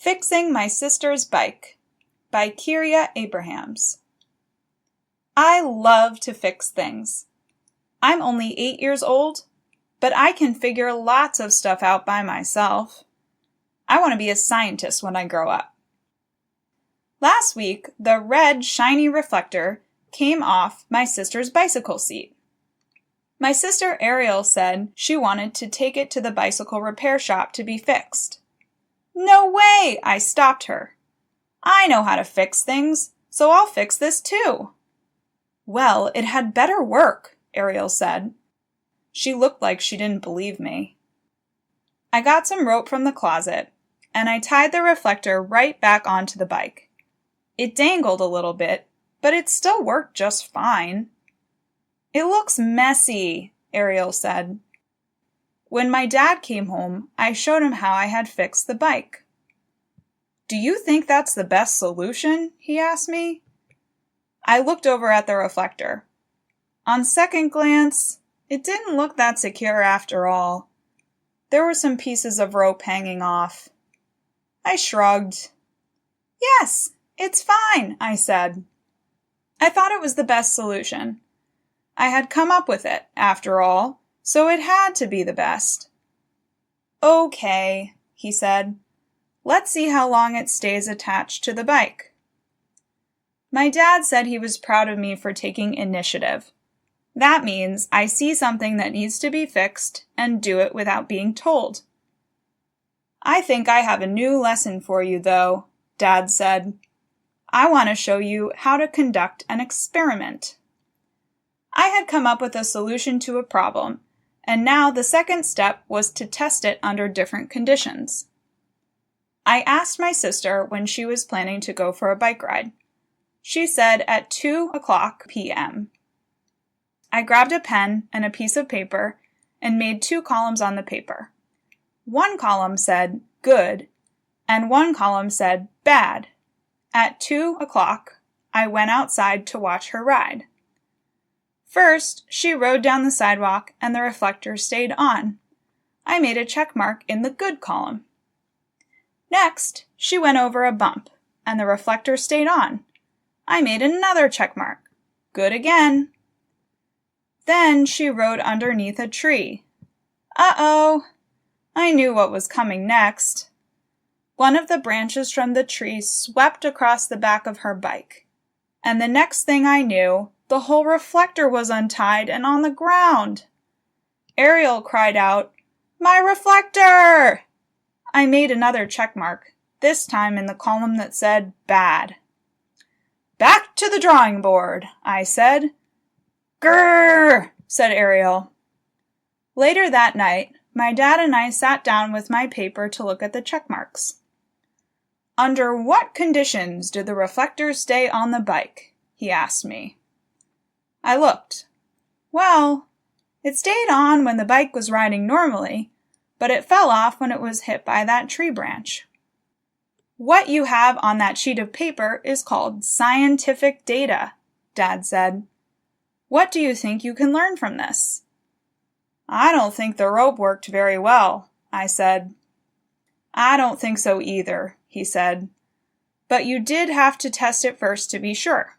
Fixing My Sister's Bike by Kyria Abrahams. I love to fix things. I'm only 8 years old, but I can figure lots of stuff out by myself. I want to be a scientist when I grow up. Last week, the red shiny reflector came off my sister's bicycle seat. My sister Ariel said she wanted to take it to the bicycle repair shop to be fixed. No way! I stopped her. I know how to fix things, so I'll fix this too. Well, it had better work, Ariel said. She looked like she didn't believe me. I got some rope from the closet, and I tied the reflector right back onto the bike. It dangled a little bit, but it still worked just fine. It looks messy, Ariel said. When my dad came home, I showed him how I had fixed the bike. Do you think that's the best solution? He asked me. I looked over at the reflector. On second glance, it didn't look that secure after all. There were some pieces of rope hanging off. I shrugged. Yes, it's fine, I said. I thought it was the best solution. I had come up with it, after all, so it had to be the best. Okay, he said. Let's see how long it stays attached to the bike. My dad said he was proud of me for taking initiative. That means I see something that needs to be fixed and do it without being told. I think I have a new lesson for you, though, Dad said. I want to show you how to conduct an experiment. I had come up with a solution to a problem, and now the second step was to test it under different conditions. I asked my sister when she was planning to go for a bike ride. She said at 2:00 p.m. I grabbed a pen and a piece of paper and made 2 columns on the paper. One column said good, and one column said bad. At 2:00, I went outside to watch her ride. First, she rode down the sidewalk and the reflector stayed on. I made a check mark in the good column. Next, she went over a bump and the reflector stayed on. I made another check mark. Good again. Then she rode underneath a tree. Uh-oh! I knew what was coming next. One of the branches from the tree swept across the back of her bike. And the next thing I knew, the whole reflector was untied and on the ground. Ariel cried out, "My reflector!" I made another check mark, this time in the column that said bad. Back to the drawing board, I said. Grrr, said Ariel. Later that night, my dad and I sat down with my paper to look at the check marks. Under what conditions did the reflector stay on the bike? He asked me. I looked. Well, it stayed on when the bike was riding normally, but it fell off when it was hit by that tree branch. What you have on that sheet of paper is called scientific data, Dad said. What do you think you can learn from this? I don't think the rope worked very well, I said. I don't think so either, he said. But you did have to test it first to be sure.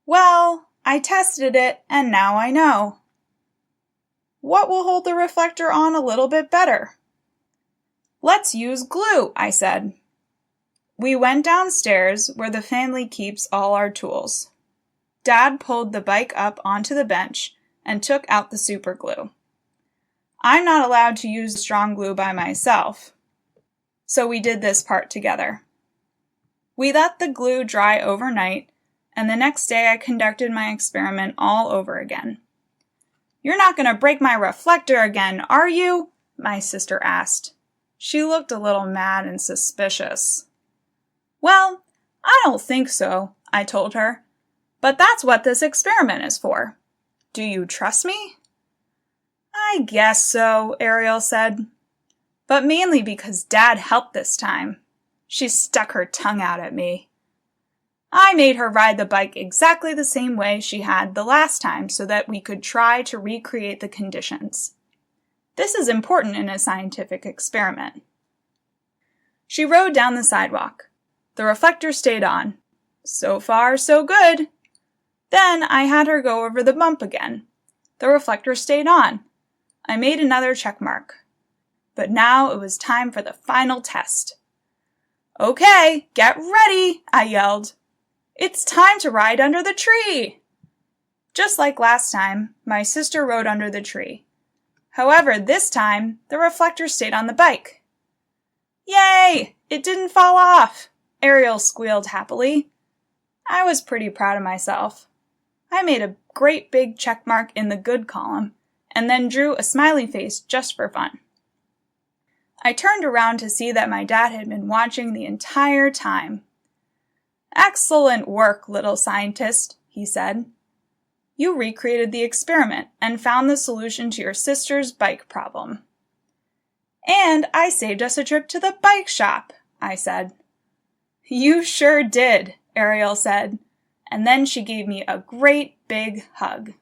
Well, I tested it, and now I know. What will hold the reflector on a little bit better? Let's use glue, I said. We went downstairs where the family keeps all our tools. Dad pulled the bike up onto the bench and took out the super glue. I'm not allowed to use strong glue by myself, so we did this part together. We let the glue dry overnight, and the next day I conducted my experiment all over again. You're not going to break my reflector again, are you? My sister asked. She looked a little mad and suspicious. Well, I don't think so, I told her. But that's what this experiment is for. Do you trust me? I guess so, Ariel said. But mainly because Dad helped this time. She stuck her tongue out at me. I made her ride the bike exactly the same way she had the last time so that we could try to recreate the conditions. This is important in a scientific experiment. She rode down the sidewalk. The reflector stayed on. So far, so good. Then I had her go over the bump again. The reflector stayed on. I made another check mark. But now it was time for the final test. "Okay, get ready," I yelled. "It's time to ride under the tree." Just like last time, my sister rode under the tree. However, this time, the reflector stayed on the bike. "Yay! It didn't fall off," Ariel squealed happily. I was pretty proud of myself. I made a great big check mark in the good column, and then drew a smiley face just for fun. I turned around to see that my dad had been watching the entire time. "Excellent work, little scientist," he said. "You recreated the experiment and found the solution to your sister's bike problem." "And I saved us a trip to the bike shop," I said. "You sure did," Ariel said, and then she gave me a great big hug.